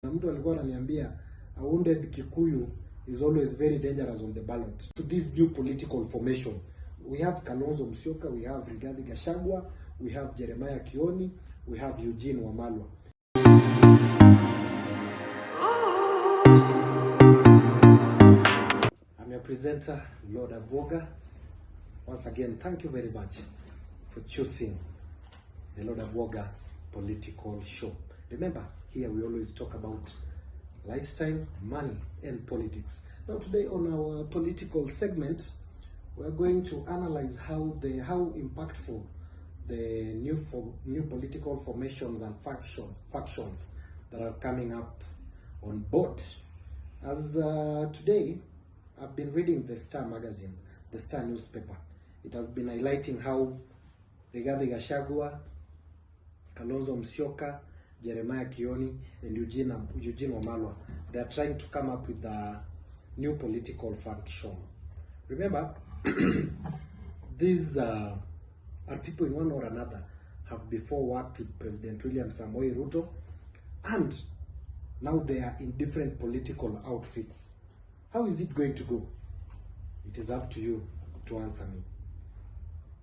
Na mtu alikuwa ananiambia a wounded Kikuyu is always very dangerous on the ballot. To this new political formation, we have Kalonzo Musyoka, we have Rigathi Gachagua, we have Jeremiah Kioni, we have Eugene Wamalwa. I'm your presenter, Lord Aboga. Once again, thank you very much for choosing the Lord Aboga political show. Remember, here we always talk about lifestyle, money, and politics. Now today on our political segment, we're going to analyze how impactful the new political formations and factions that are coming up on board. As today, I've been reading the Star magazine, the Star newspaper. It has been highlighting how Rigathi Gachagua, Kalonzo Musyoka, Jeremiah Kioni, and Eugene Wamalwa, they are trying to come up with a new political faction. Remember, these are people in one or another have before worked with President William Samoei Ruto, and now they are in different political outfits. How is it going to go? It is up to you to answer me.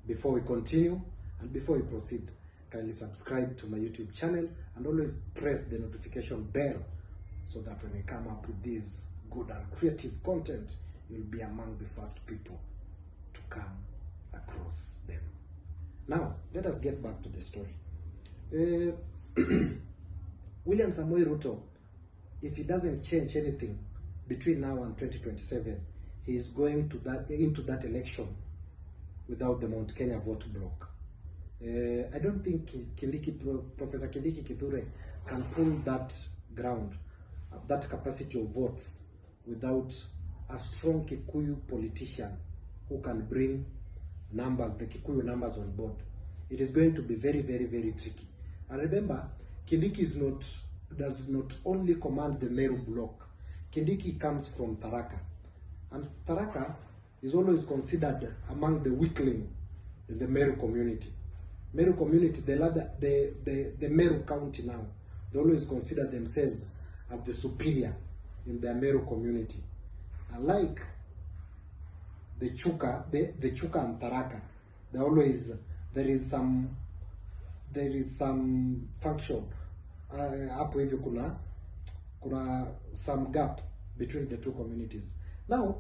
Before we continue and before we proceed, kindly subscribe to my YouTube channel and always press the notification bell so that when I come up with this good and creative content, you'll be among the first people to come across them. Now, let us get back to the story. William Samoei Ruto, if he doesn't change anything between now and 2027, he is going to into that election without the Mount Kenya vote block. I don't think Professor Kindiki Kithure can pull that ground, that capacity of votes, without a strong Kikuyu politician who can bring numbers, the Kikuyu numbers on board. It is going to be very, very, very tricky. And remember, Kindiki does not only command the Meru block. Kindiki comes from Tharaka, and Tharaka is always considered among the weakling in the Meru community. Meru community, the Meru county now, they always consider themselves as the superior in their Meru community. Unlike the Chuka and Tharaka, there is some function hapo hivyo kuna some gap between the two communities. Now,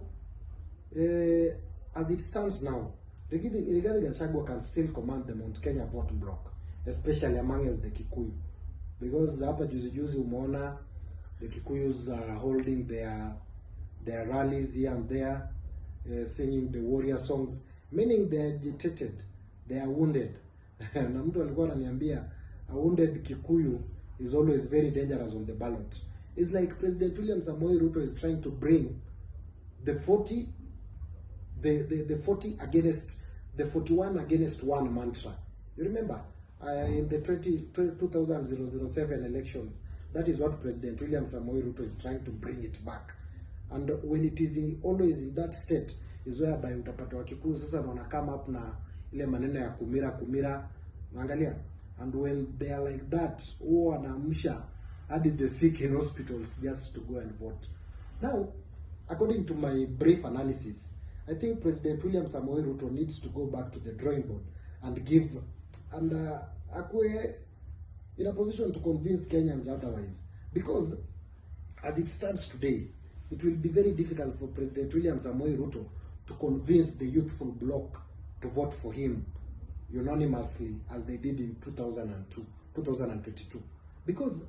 as it stands now, Rigathi Gachagua can still command the Mount Kenya vote block, especially amongst the Kikuyu, because hapa juzi umeona the Kikuyus are holding their rallies here and there, singing the warrior songs, meaning they are agitated, they are wounded. Na mtu alikuwa ananiambia a wounded Kikuyu is always very dangerous on the ballot. It's like President William Samoei Ruto is trying to bring the 40 against the 41 against 1 mantra. You remember in the 2007 elections, that is what President William Samoei Ruto is trying to bring it back. And when it is always in that state is whereby utapata Wakikuyu sasa wana come up na ile maneno ya kumira angalia, and when they are like that, wanaamsha hadi the sick in hospitals just to go and vote. Now, according to my brief analysis, I think President William Samoei Ruto needs to go back to the drawing board and akue in a position to convince Kenyans otherwise. Because as it stands today, it will be very difficult for President William Samoei Ruto to convince the youthful bloc to vote for him unanimously as they did in 2022. Because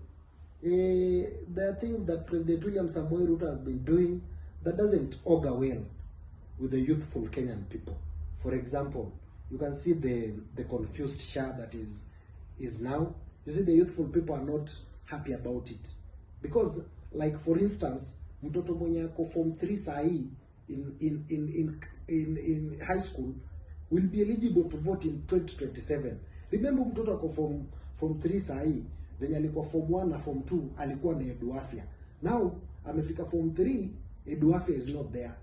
there are things that President William Samoei Ruto has been doing that doesn't augur well with the youthful Kenyan people. For example, you can see the confused SHA that is now. You see, the youthful people are not happy about it. Because, like for instance, mtoto mwenye ako form 3 sahi in high school will be eligible to vote in 2027. Remember, mtoto ako form 3 sahi, venye alikuwa form 1 na form 2 alikuwa na eduafia. Now amefika form 3, eduafia is not there.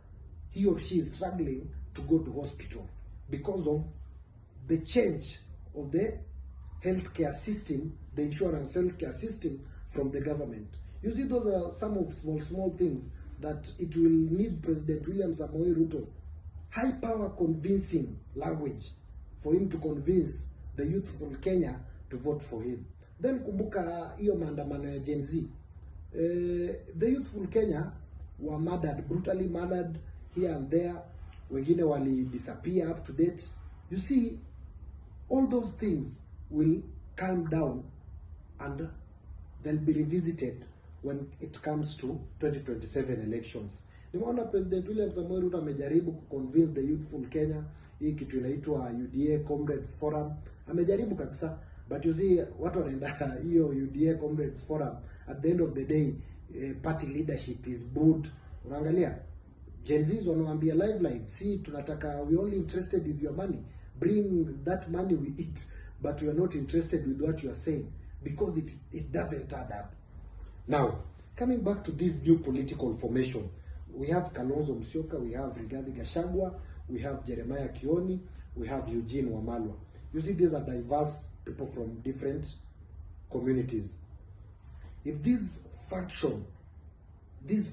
He or she is struggling to go to hospital because of the change of the healthcare system, the insurance healthcare system from the government. You see, those are some of small things that it will need President William Samoei Ruto high power convincing language for him to convince the youthful Kenya to vote for him. Then kumbuka hiyo maandamano ya Gen Z. The youthful Kenya were murdered, brutally murdered here and there. Wengine wali disappear up to date. You see, all those things will calm down and they'll be revisited when it comes to 2027 elections. Nimeona President William Samoei Ruto amejaribu kuconvince the youthful Kenya, hii kitu inaitwa UDA Comrades Forum. Amejaribu kabisa, but you see watu wanaenda hiyo UDA Comrades Forum, at the end of the day party leadership is booed. Unaangalia Gen Z's wanawaambia live, see tunataka, we only interested with your money, bring that money we eat, but we are not interested with what you are saying because it doesn't add up. Now, coming back to this new political formation, we have Kalonzo Musyoka, we have Gachagua, we have Jeremiah Kioni, we have Eugene Wamalwa. You see, these are diverse people from different communities. If this faction, this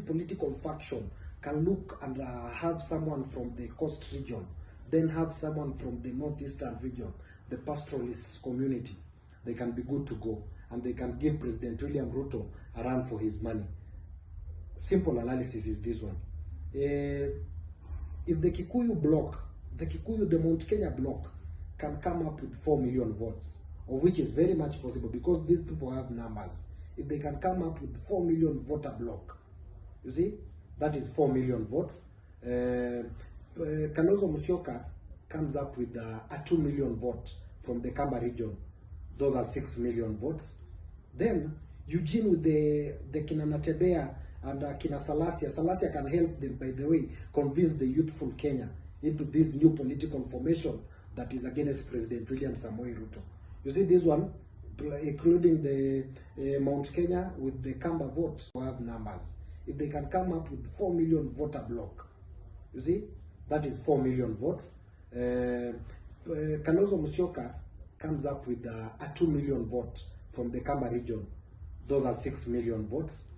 political faction can look and have someone from the coast region, then have someone from the northeastern region, the pastoralist community, they can be good to go, and they can give President William Ruto a run for his money. Simple analysis is this one. If the Kikuyu bloc, the Mount Kenya bloc can come up with 4 million votes, of which is very much possible because these people have numbers. If they can come up with 4 million voter bloc, you see, that is 4 million votes. Kalonzo Musyoka comes up with a 2 million vote from the Kamba region. Those are 6 million votes. Then Eugene with the Kinanatebea and Kina Salasia can help them, by the way, convince the youthful Kenya into this new political formation that is against President William Samoei Ruto. You see this one, including the Mount Kenya with the Kamba vote, who have numbers. If they can come up with 4 million voter bloc, you see, that is 4 million votes. Kalonzo Musyoka comes up with a 2 million vote from the Kamba region. Those are 6 million votes.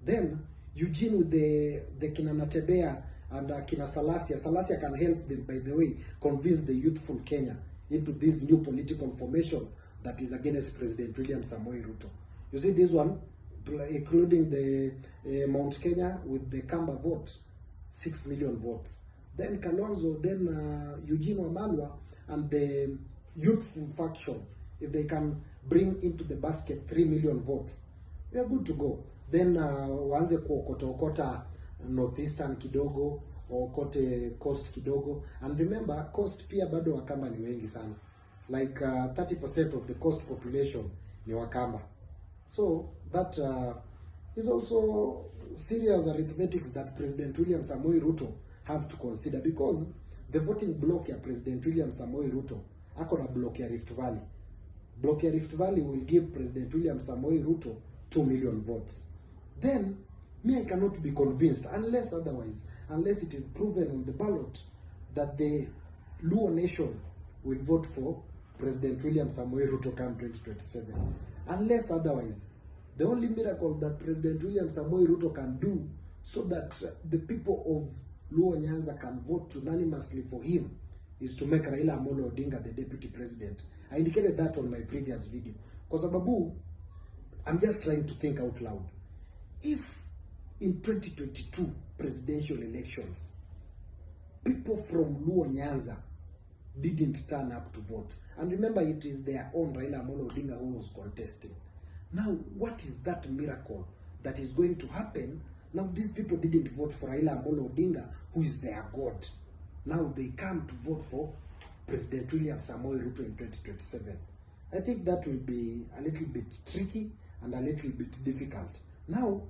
Then Eugene with the Kinanatebea and Kina Salasia can help them, by the way, convince the youthful Kenya into this new political formation that is against President William Samoei Ruto. You see this one, including the Mount Kenya with the Kamba vote, 6 million votes. Then Kalonzo, then Eugene Wamalwa and the youthful faction, if they can bring into the basket 3 million votes, we are good to go. Then waanze kuokota northeastern kidogo, okote coast kidogo. And remember, coast pia bado Wakamba ni wengi sana. Like 30% of the coast population ni Wakamba. So that is also serious arithmetics that President William Samoei Ruto have to consider, because the voting block ya President William Samoei Ruto ako na block ya Rift Valley. Block ya Rift Valley will give President William Samoei Ruto 2 million votes. Then, me, I cannot be convinced unless it is proven on the ballot that the Luo nation will vote for President William Samoei Ruto come 2027. Unless otherwise, the only miracle that President William Samoei Ruto can do so that the people of Luo Nyanza can vote unanimously for him is to make Raila Amolo Odinga the deputy president. I indicated that on my previous video. Kwa sababu, I'm just trying to think out loud. If in 2022 presidential elections, people from Luo Nyanza didn't turn up to vote, and remember it is their own Raila Amolo Odinga who was contesting. Now, what is that miracle that is going to happen? Now, these people didn't vote for Raila Amolo Odinga, who is their God. Now they come to vote for President William Samoei Ruto in 2027. I think that will be a little bit tricky and a little bit difficult. Now,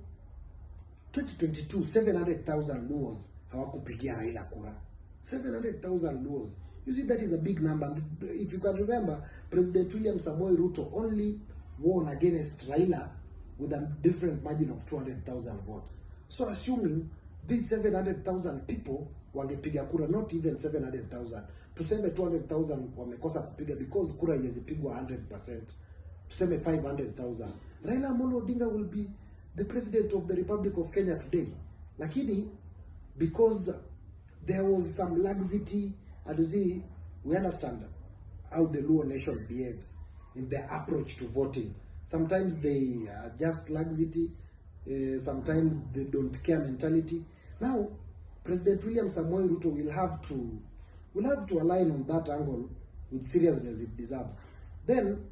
2022, 700,000 Luos hawakupigia Raila kura. 700,000 Luos. You see, that is a big number. If you can remember, President William Samoei Ruto only won against Raila with a different margin of 200,000 votes. So assuming these 700,000 people wangepiga kura, not even 700,000, tuseme 200,000 wamekosa kupiga because kura yezipigwa 100%, tuseme 500,000, Raila Amolo Odinga will be the president of the Republic of Kenya today. Lakini, because there was some laxity, and you see, we understand how the Luo nation behaves in their approach to voting. Sometimes they just laxity, sometimes they don't care mentality. Now, President William Samoei Ruto will have to align on that angle with seriousness it deserves. Then,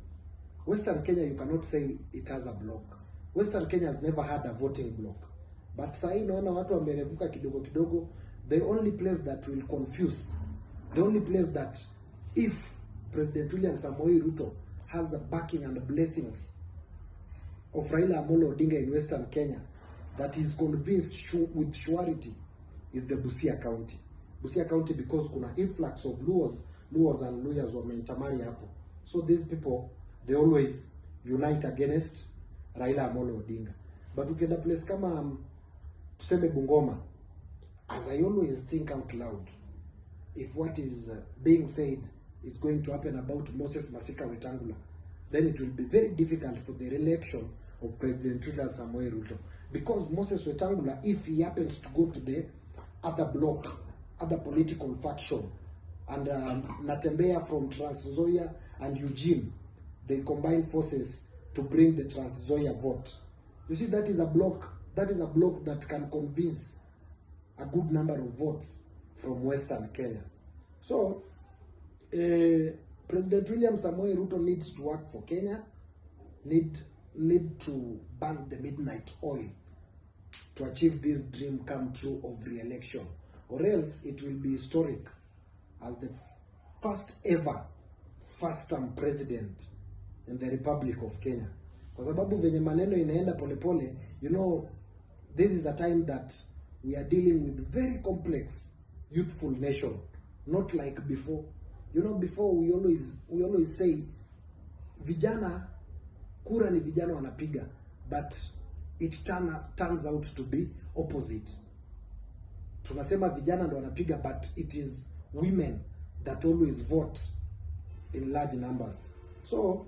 Western Kenya, you cannot say it has a block. Western Kenya has never had a voting block. But sahi naona watu wamerevuka kidogo kidogo. The only place that will confuse, the only place that if President William Samoei Ruto has a backing and blessings of Raila Amolo Odinga in Western Kenya, that is convinced with surety, is the Busia County. Busia County, because kuna influx of Luos and Luyas wameintamari hapo. So these people, they always unite against Raila Amolo Odinga. But ukienda place kama tuseme Bungoma, as I always think out loud, if what is being said is going to happen about Moses Masika Wetangula, then it will be very difficult for the re-election of President William Samoei Ruto. Because Moses Wetangula, if he happens to go to the other bloc, other political faction, and Natembea from Trans Nzoia and Eugene, they combine forces to bring the Trans Nzoia vote. You see, that is a bloc that can convince a good number of votes from Western Kenya. So, President William Samoei Ruto needs to work for Kenya, need to burn the midnight oil to achieve this dream come true of re-election, or else it will be historic as the first ever first-term president in the Republic of Kenya. Kwa sababu venye maneno inaenda polepole, you know, this is a time that we are dealing with very complex, youthful nation, not like before. You know, before we always say vijana, kura ni vijana wanapiga, but it turns out to be opposite. Tunasema vijana ndo wanapiga, but it is women that always vote in large numbers. So,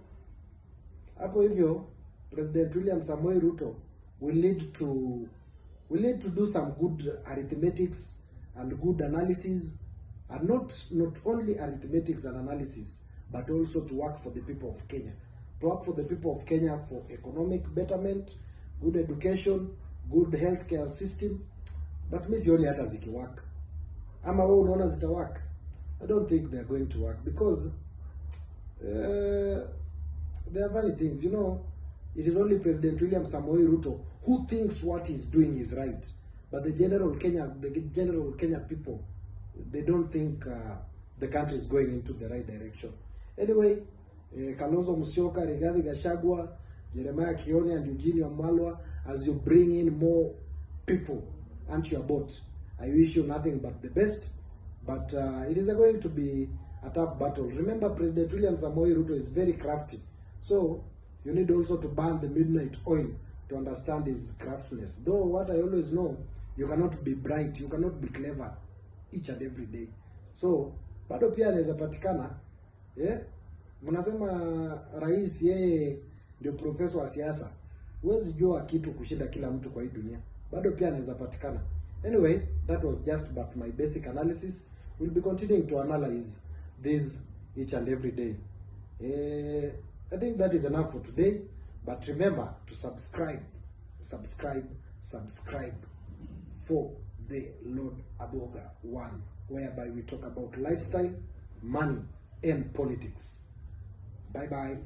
hapo hivyo, President William Samoei Ruto will need to do some good arithmetics and good analysis, and not only arithmetics and analysis, but also to work for the people of Kenya. To work for the people of Kenya for economic betterment, good education, good healthcare system. But mi sioni hata zikiwork. Ama wewe unaona zitawork? I don't think they are going to work, because there are funny things. You know, it is only President William Samoei Ruto who thinks what he's doing is right. But the general Kenya people, they don't think the country is going into the right direction. Anyway, Kalonzo Musyoka, Rigathi Gachagua, Jeremiah Kioni and Eugene Wamalwa, as you bring in more people onto your boat, I wish you nothing but the best. But it is going to be a tough battle. Remember, President William Samoei Ruto is very crafty. So, you need also to burn the midnight oil to understand his craftiness. Though, what I always know, you cannot be bright, you cannot be clever each and every day. So, bado pia anaweza patikana, mnasema rais yeye ndio professor wa siasa. Huwezi jua kitu kushinda kila mtu kwa hii dunia. Bado pia anaweza patikana. Anyway, that was just but my basic analysis. We'll be continuing to analyze this each and every day. I think that is enough for today. But remember to subscribe for the Lord Aboga 1, whereby we talk about lifestyle, money, and politics. Bye-bye.